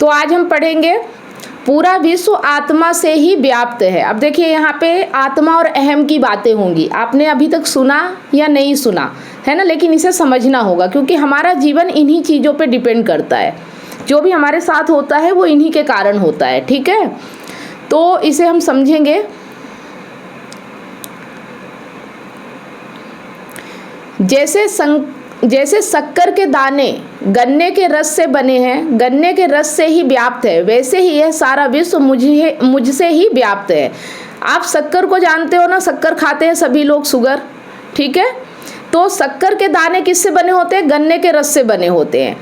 तो आज हम पढ़ेंगे पूरा विश्व आत्मा से ही व्याप्त है। अब देखिए यहाँ पे आत्मा और अहम की बातें होंगी, आपने अभी तक सुना या नहीं सुना है ना, लेकिन इसे समझना होगा क्योंकि हमारा जीवन इन्हीं चीज़ों पे डिपेंड करता है। जो भी हमारे साथ होता है वो इन्हीं के कारण होता है, ठीक है। तो इसे हम समझेंगे। जैसे शक्कर के दाने गन्ने के रस से बने हैं, गन्ने के रस से ही व्याप्त है, वैसे ही यह सारा विश्व मुझसे ही व्याप्त है। आप शक्कर को जानते हो ना, शक्कर खाते हैं सभी लोग, शुगर, ठीक है। तो शक्कर के दाने किससे बने होते हैं? गन्ने के रस से बने होते हैं,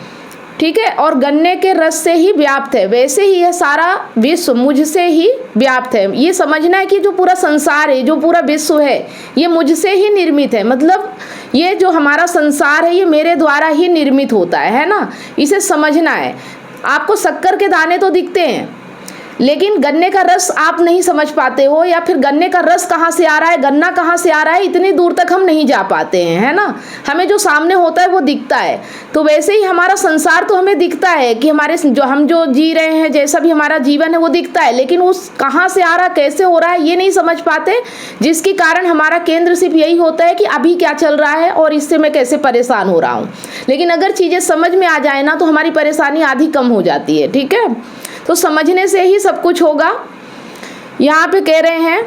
ठीक है। और गन्ने के रस से ही व्याप्त है, वैसे ही यह सारा विश्व मुझसे ही व्याप्त है। ये समझना है कि जो पूरा संसार है, जो पूरा विश्व है, ये मुझसे ही निर्मित है। मतलब ये जो हमारा संसार है ये मेरे द्वारा ही निर्मित होता है ना, इसे समझना है। आपको शक्कर के दाने तो दिखते हैं, लेकिन गन्ने का रस आप नहीं समझ पाते हो, या फिर गन्ने का रस कहाँ से आ रहा है, गन्ना कहाँ से आ रहा है, इतनी दूर तक हम नहीं जा पाते हैं, है ना। हमें जो सामने होता है वो दिखता है। तो वैसे ही हमारा संसार तो हमें दिखता है कि हम जो जी रहे हैं, जैसा भी हमारा जीवन है वो दिखता है, लेकिन उस कहाँ से आ रहा, कैसे हो रहा है, ये नहीं समझ पाते, जिसके कारण हमारा केंद्र सिर्फ यही होता है कि अभी क्या चल रहा है और इससे मैं कैसे परेशान हो रहा हूँ। लेकिन अगर चीज़ें समझ में आ जाए ना तो हमारी परेशानी आधी कम हो जाती है, ठीक है। तो समझने से ही सब कुछ होगा। यहाँ पे कह रहे हैं,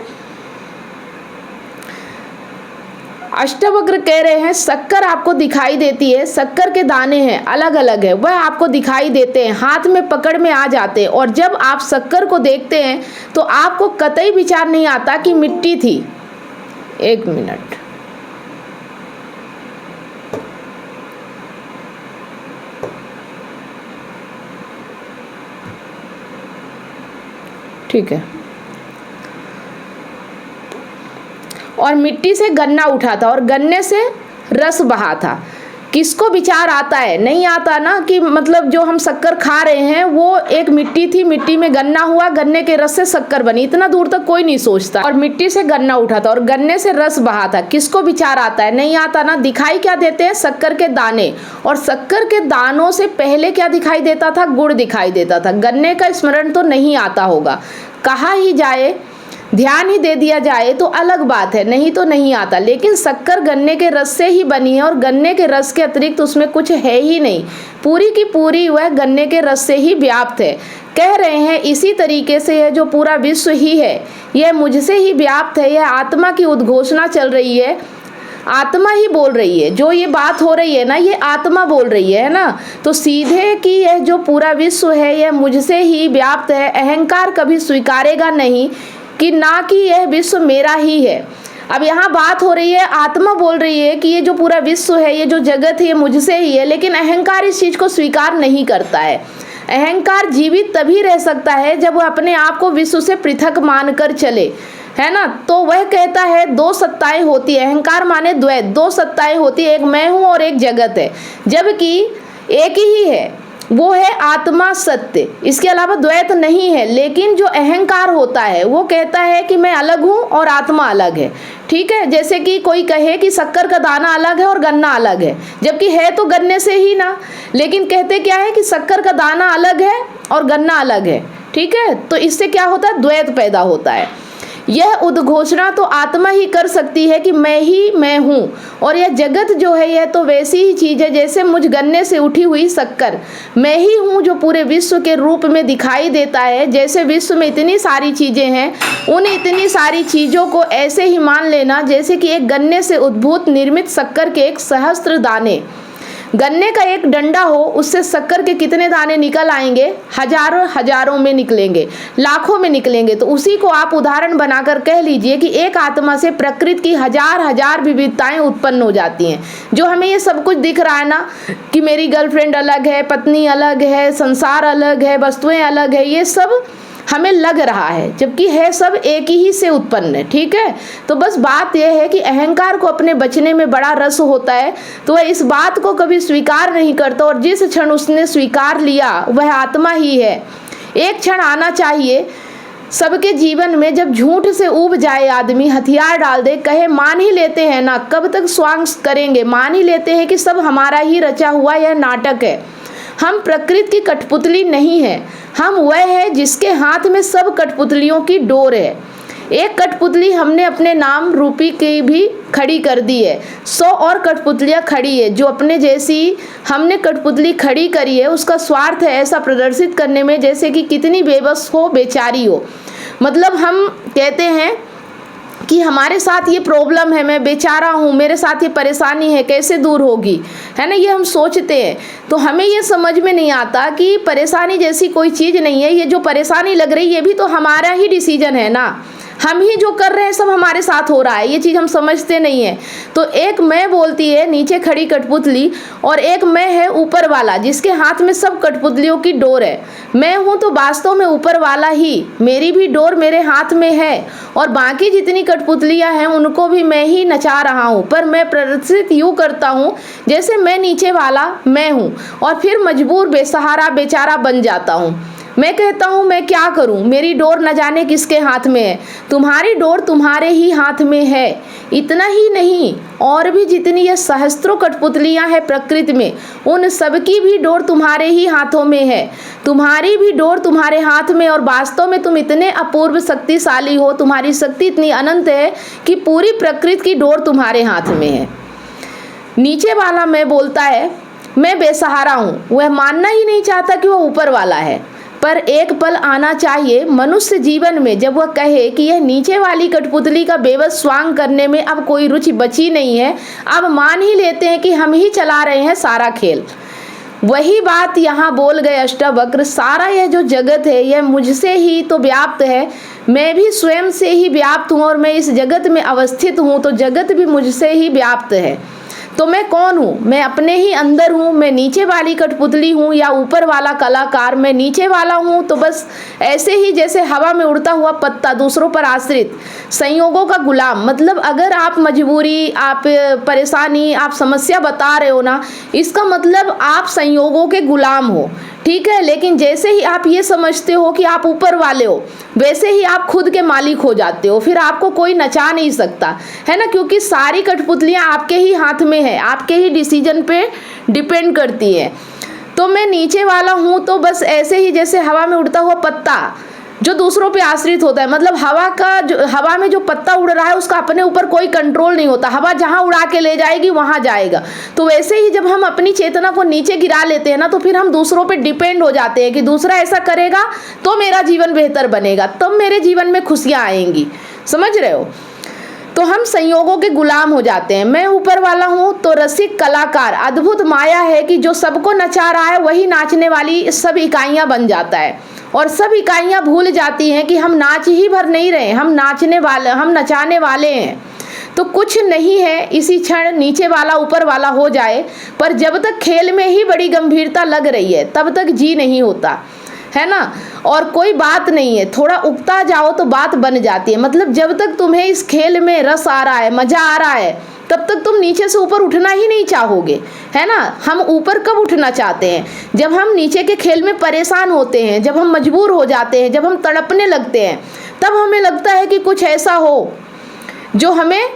अष्टवक्र कह रहे हैं शक्कर आपको दिखाई देती है, शक्कर के दाने हैं अलग अलग है, वह आपको दिखाई देते हैं, हाथ में पकड़ में आ जाते हैं। और जब आप शक्कर को देखते हैं तो आपको कतई विचार नहीं आता कि मिट्टी थी। एक मिनट, ठीक है। और मिट्टी से गन्ना उठा था और गन्ने से रस बहा था। किसको विचार आता है? नहीं आता ना, कि मतलब जो हम शक्कर खा रहे हैं वो एक मिट्टी थी, मिट्टी में गन्ना हुआ, गन्ने के रस से शक्कर बनी। इतना दूर तक कोई नहीं सोचता। और मिट्टी से गन्ना उठा था और गन्ने से रस बहा था। किसको विचार आता है? नहीं आता ना। दिखाई क्या देते हैं? शक्कर के दाने। और शक्कर के दानों से पहले क्या दिखाई देता था? गुड़ दिखाई देता था। गन्ने का स्मरण तो नहीं आता होगा, कहा ही जाए, ध्यान ही दे दिया जाए तो अलग बात है, नहीं तो नहीं आता। लेकिन शक्कर गन्ने के रस से ही बनी है और गन्ने के रस के अतिरिक्त उसमें कुछ है ही नहीं, पूरी की पूरी वह गन्ने के रस से ही व्याप्त है। कह रहे हैं इसी तरीके से यह जो पूरा विश्व ही है यह मुझसे ही व्याप्त है। यह आत्मा की उद्घोषणा चल रही है, आत्मा ही बोल रही है। जो ये बात हो रही है ना, ये आत्मा बोल रही है ना। तो सीधे कि यह जो पूरा विश्व है यह मुझसे ही व्याप्त है। अहंकार कभी स्वीकारेगा नहीं कि ना कि यह विश्व मेरा ही है। अब यहाँ बात हो रही है, आत्मा बोल रही है कि ये जो पूरा विश्व है, ये जो जगत है, ये मुझसे ही है, लेकिन अहंकार इस चीज़ को स्वीकार नहीं करता है। अहंकार जीवित तभी रह सकता है जब वह अपने आप को विश्व से पृथक मानकर चले, है ना। तो वह कहता है दो सत्ताएं होती है, अहंकार माने द्वैत, दो सत्ताएं होती है, एक मैं हूँ और एक जगत है, जबकि एक ही है, वो है आत्मा सत्य, इसके अलावा द्वैत नहीं है। लेकिन जो अहंकार होता है वो कहता है कि मैं अलग हूँ और आत्मा अलग है, ठीक है। जैसे कि कोई कहे कि शक्कर का दाना अलग है और गन्ना अलग है, जबकि है तो गन्ने से ही ना, लेकिन कहते क्या है कि शक्कर का दाना अलग है और गन्ना अलग है, ठीक है। तो इससे क्या होता है? द्वैत पैदा होता है। यह उद्घोषणा तो आत्मा ही कर सकती है कि मैं ही मैं हूँ। और यह जगत जो है यह तो वैसी ही चीज़ है जैसे मुझ गन्ने से उठी हुई शक्कर मैं ही हूँ, जो पूरे विश्व के रूप में दिखाई देता है। जैसे विश्व में इतनी सारी चीज़ें हैं, उन इतनी सारी चीज़ों को ऐसे ही मान लेना जैसे कि एक गन्ने से उद्भूत निर्मित शक्कर के एक सहस्त्र दाने। गन्ने का एक डंडा हो, उससे शक्कर के कितने दाने निकल आएंगे? हजारों हजारों में निकलेंगे, लाखों में निकलेंगे। तो उसी को आप उदाहरण बनाकर कह लीजिए कि एक आत्मा से प्रकृति की हजार हजार विविधताएं उत्पन्न हो जाती हैं। जो हमें ये सब कुछ दिख रहा है ना, कि मेरी गर्लफ्रेंड अलग है, पत्नी अलग है, संसार अलग है, वस्तुएं अलग है, ये सब हमें लग रहा है, जबकि है सब एक ही से उत्पन्न है, ठीक है। तो बस बात यह है कि अहंकार को अपने बचने में बड़ा रस होता है, तो वह इस बात को कभी स्वीकार नहीं करता। और जिस क्षण उसने स्वीकार लिया वह आत्मा ही है। एक क्षण आना चाहिए सबके जीवन में जब झूठ से ऊब जाए आदमी, हथियार डाल दे, कहे मान ही लेते हैं ना, कब तक स्वांग करेंगे, मान ही लेते हैं कि सब हमारा ही रचा हुआ यह नाटक है, हम प्रकृति की कठपुतली नहीं है, हम वह है जिसके हाथ में सब कठपुतलियों की डोर है। एक कठपुतली हमने अपने नाम रूपी की भी खड़ी कर दी है, 100 और कठपुतलियाँ खड़ी है जो अपने जैसी हमने कठपुतली खड़ी करी है। उसका स्वार्थ है ऐसा प्रदर्शित करने में जैसे कि कितनी बेबस हो, बेचारी हो। मतलब हम कहते हैं कि हमारे साथ ये प्रॉब्लम है, मैं बेचारा हूँ, मेरे साथ ये परेशानी है, कैसे दूर होगी, है ना, ये हम सोचते हैं। तो हमें ये समझ में नहीं आता कि परेशानी जैसी कोई चीज़ नहीं है। ये जो परेशानी लग रही है ये भी तो हमारा ही डिसीजन है ना, हम ही जो कर रहे हैं सब हमारे साथ हो रहा है, ये चीज़ हम समझते नहीं है। तो एक मैं बोलती है नीचे खड़ी कठपुतली, और एक मैं है ऊपर वाला जिसके हाथ में सब कठपुतलियों की डोर है। मैं हूँ तो वास्तव में ऊपर वाला ही, मेरी भी डोर मेरे हाथ में है, और बाकी जितनी कठपुतलियाँ हैं उनको भी मैं ही नचा रहा हूँ। पर मैं प्रदर्शित यूँ करता हूँ जैसे मैं नीचे वाला मैं हूँ, और फिर मजबूर बेसहारा बेचारा बन जाता हूँ। मैं कहता हूँ मैं क्या करूँ, मेरी डोर न जाने किसके हाथ में है। तुम्हारी डोर तुम्हारे ही हाथ में है। इतना ही नहीं, और भी जितनी ये सहस्त्रों कठपुतलियाँ हैं प्रकृति में, उन सबकी भी डोर तुम्हारे ही हाथों में है। तुम्हारी भी डोर तुम्हारे हाथ में, और वास्तव में तुम इतने अपूर्व शक्तिशाली हो, तुम्हारी शक्ति इतनी अनंत है कि पूरी प्रकृति की डोर तुम्हारे हाथ में है। नीचे वाला मैं बोलता है मैं बेसहारा हूँ, वह मानना ही नहीं चाहता कि वह ऊपर वाला है। पर एक पल आना चाहिए मनुष्य जीवन में जब वह कहे कि यह नीचे वाली कठपुतली का बेबस स्वांग करने में अब कोई रुचि बची नहीं है। अब मान ही लेते हैं कि हम ही चला रहे हैं सारा खेल। वही बात यहाँ बोल गए अष्टवक्र, सारा यह जो जगत है यह मुझसे ही तो व्याप्त है, मैं भी स्वयं से ही व्याप्त हूँ, और मैं इस जगत में अवस्थित हूँ तो जगत भी मुझसे ही व्याप्त है। तो मैं कौन हूँ? मैं अपने ही अंदर हूँ। मैं नीचे वाली कठपुतली हूँ या ऊपर वाला कलाकार? मैं नीचे वाला हूँ तो बस ऐसे ही जैसे हवा में उड़ता हुआ पत्ता, दूसरों पर आश्रित, संयोगों का गुलाम। मतलब अगर आप मजबूरी, आप परेशानी, आप समस्या बता रहे हो ना, इसका मतलब आप संयोगों के गुलाम हो, ठीक है। लेकिन जैसे ही आप ये समझते हो कि आप ऊपर वाले हो, वैसे ही आप खुद के मालिक हो जाते हो। फिर आपको कोई नचा नहीं सकता, है ना, क्योंकि सारी कठपुतलियाँ आपके ही हाथ में है, आपके ही डिसीजन पे डिपेंड करती है। तो मैं नीचे वाला हूँ तो बस ऐसे ही जैसे हवा में उड़ता हुआ पत्ता जो दूसरों पे आश्रित होता है। मतलब हवा में जो पत्ता उड़ रहा है उसका अपने ऊपर कोई कंट्रोल नहीं होता, हवा जहाँ उड़ा के ले जाएगी वहाँ जाएगा। तो वैसे ही जब हम अपनी चेतना को नीचे गिरा लेते हैं ना, तो फिर हम दूसरों पे डिपेंड हो जाते हैं कि दूसरा ऐसा करेगा तो मेरा जीवन बेहतर बनेगा, तब मेरे जीवन में खुशियाँ आएंगी। समझ रहे हो? तो हम संयोगों के गुलाम हो जाते हैं। मैं ऊपर वाला हूँ तो रसिक कलाकार, अद्भुत माया है कि जो सबको नचा रहा है वही नाचने वाली सब इकाइयाँ बन जाता है, और सब इकाइयाँ भूल जाती हैं कि हम नाच ही भर नहीं रहे, हम नचाने वाले हैं। तो कुछ नहीं है इसी क्षण नीचे वाला ऊपर वाला हो जाए, पर जब तक खेल में ही बड़ी गंभीरता लग रही है तब तक जी नहीं होता, है ना। और कोई बात नहीं है, थोड़ा उगता जाओ तो बात बन जाती है। मतलब जब तक तुम्हें इस खेल में रस आ रहा है, मजा आ रहा है, तब तक तुम नीचे से ऊपर उठना ही नहीं चाहोगे, है ना। हम ऊपर कब उठना चाहते हैं? जब हम नीचे के खेल में परेशान होते हैं, जब हम मजबूर हो जाते हैं, जब हम तड़पने लगते हैं, तब हमें लगता है कि कुछ ऐसा हो जो हमें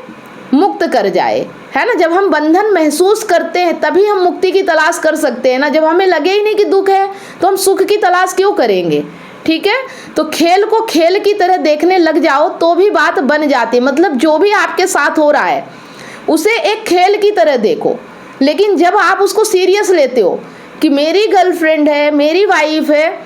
मुक्त कर जाए, है ना। जब हम बंधन महसूस करते हैं तभी हम मुक्ति की तलाश कर सकते हैं ना। जब हमें लगे ही नहीं कि दुख है तो हम सुख की तलाश क्यों करेंगे? ठीक है। तो खेल को खेल की तरह देखने लग जाओ तो भी बात बन जाती है। मतलब जो भी आपके साथ हो रहा है उसे एक खेल की तरह देखो। लेकिन जब आप उसको सीरियस लेते हो कि मेरी गर्लफ्रेंड है, मेरी वाइफ है,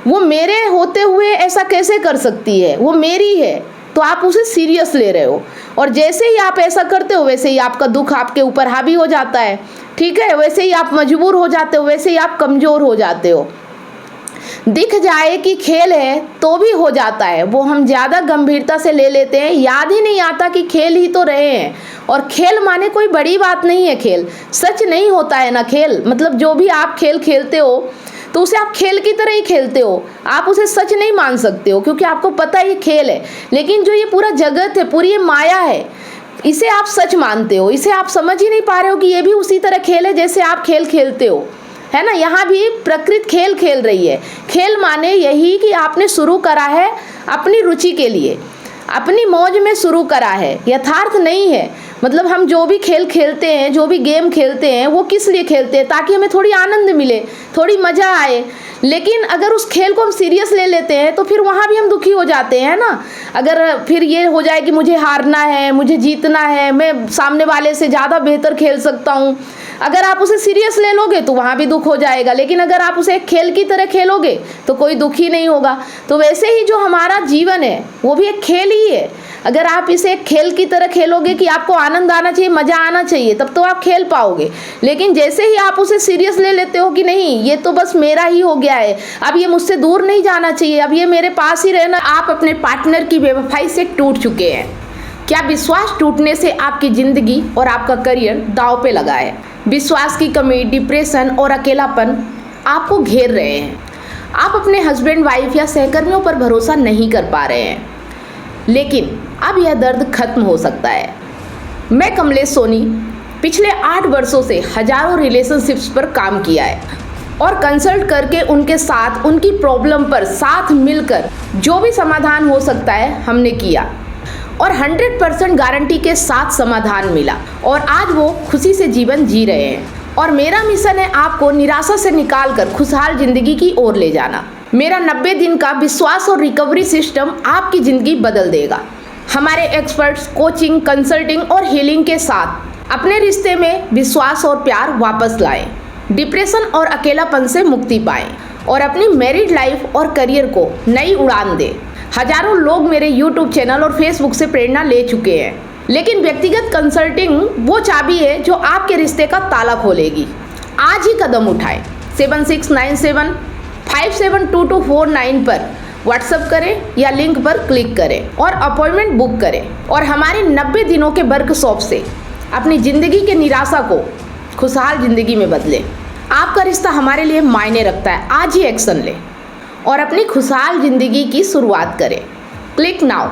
वो मेरे होते हुए ऐसा कैसे कर सकती है, वो मेरी है, तो आप उसे सीरियस ले रहे हो। और जैसे ही आप ऐसा करते हो वैसे ही आपका दुख आपके ऊपर हावी हो जाता है, ठीक है। वैसे ही आप मजबूर हो जाते हो, वैसे ही आप कमज़ोर हो जाते हो। दिख जाए कि खेल है तो भी हो जाता है, वो हम ज़्यादा गंभीरता से ले लेते हैं, याद ही नहीं आता कि खेल ही तो रहे हैं। और खेल माने कोई बड़ी बात नहीं है, खेल सच नहीं होता है ना। खेल मतलब जो भी आप खेल खेलते हो तो उसे आप खेल की तरह ही खेलते हो, आप उसे सच नहीं मान सकते हो क्योंकि आपको पता है ये खेल है। लेकिन जो ये पूरा जगत है, पूरी ये माया है, इसे आप सच मानते हो, इसे आप समझ ही नहीं पा रहे हो कि ये भी उसी तरह खेल है जैसे आप खेल खेलते हो, है ना। यहाँ भी प्रकृति खेल खेल रही है। खेल माने यही कि आपने शुरू करा है अपनी रुचि के लिए, अपनी मौज में शुरू करा है, यथार्थ नहीं है। मतलब हम जो भी खेल खेलते हैं, जो भी गेम खेलते हैं, वो किस लिए खेलते हैं? ताकि हमें थोड़ी आनंद मिले, थोड़ी मज़ा आए। लेकिन अगर उस खेल को हम सीरियस ले लेते हैं तो फिर वहाँ भी हम दुखी हो जाते हैं ना। अगर फिर ये हो जाए कि मुझे हारना है, मुझे जीतना है, मैं सामने वाले से ज़्यादा बेहतर खेल सकता हूँ, अगर आप उसे सीरियस ले लोगे तो वहाँ भी दुख हो जाएगा। लेकिन अगर आप उसे एक खेल की तरह खेलोगे तो कोई दुख ही नहीं होगा। तो वैसे ही जो हमारा जीवन है वो भी एक खेल ही है। अगर आप इसे एक खेल की तरह खेलोगे कि आपको आनंद आना चाहिए, मज़ा आना चाहिए, तब तो आप खेल पाओगे। लेकिन जैसे ही आप उसे सीरियस ले लेते हो कि नहीं ये तो बस मेरा ही हो गया है, अब ये मुझसे दूर नहीं जाना चाहिए, अब ये मेरे पास ही रहना, आप अपने पार्टनर की बेवफाई से टूट चुके हैं। क्या विश्वास टूटने से आपकी ज़िंदगी और आपका करियर दांव पे लगा है? विश्वास की कमी, डिप्रेशन और अकेलापन आपको घेर रहे हैं। आप अपने हस्बैंड, वाइफ या सहकर्मियों पर भरोसा नहीं कर पा रहे हैं, लेकिन अब यह दर्द खत्म हो सकता है। मैं कमलेश सोनी पिछले 8 वर्षों से हजारों रिलेशनशिप्स पर काम किया है और कंसल्ट करके उनके साथ उनकी प्रॉब्लम पर साथ मिलकर जो भी समाधान हो सकता है हमने किया और 100% गारंटी के साथ समाधान मिला और आज वो खुशी से जीवन जी रहे हैं। और मेरा मिशन है आपको निराशा से निकालकर खुशहाल जिंदगी की ओर ले जाना। मेरा 90 दिन का विश्वास और रिकवरी सिस्टम आपकी ज़िंदगी बदल देगा। हमारे एक्सपर्ट्स कोचिंग, कंसल्टिंग और हीलिंग के साथ अपने रिश्ते में विश्वास और प्यार वापस लाएं, डिप्रेशन और अकेलापन से मुक्ति पाएं और अपनी मैरिड लाइफ और करियर को नई उड़ान दें। हजारों लोग मेरे YouTube चैनल और Facebook से प्रेरणा ले चुके हैं, लेकिन व्यक्तिगत कंसल्टिंग वो चाबी है जो आपके रिश्ते का ताला खोलेगी। आज ही कदम उठाएं। 7697572249 पर व्हाट्सएप करें या लिंक पर क्लिक करें और अपॉइंटमेंट बुक करें और हमारे 90 दिनों के वर्कशॉप से अपनी ज़िंदगी के निराशा को खुशहाल ज़िंदगी में बदलें। आपका रिश्ता हमारे लिए मायने रखता है। आज ही एक्शन लें और अपनी खुशहाल ज़िंदगी की शुरुआत करें। Click now.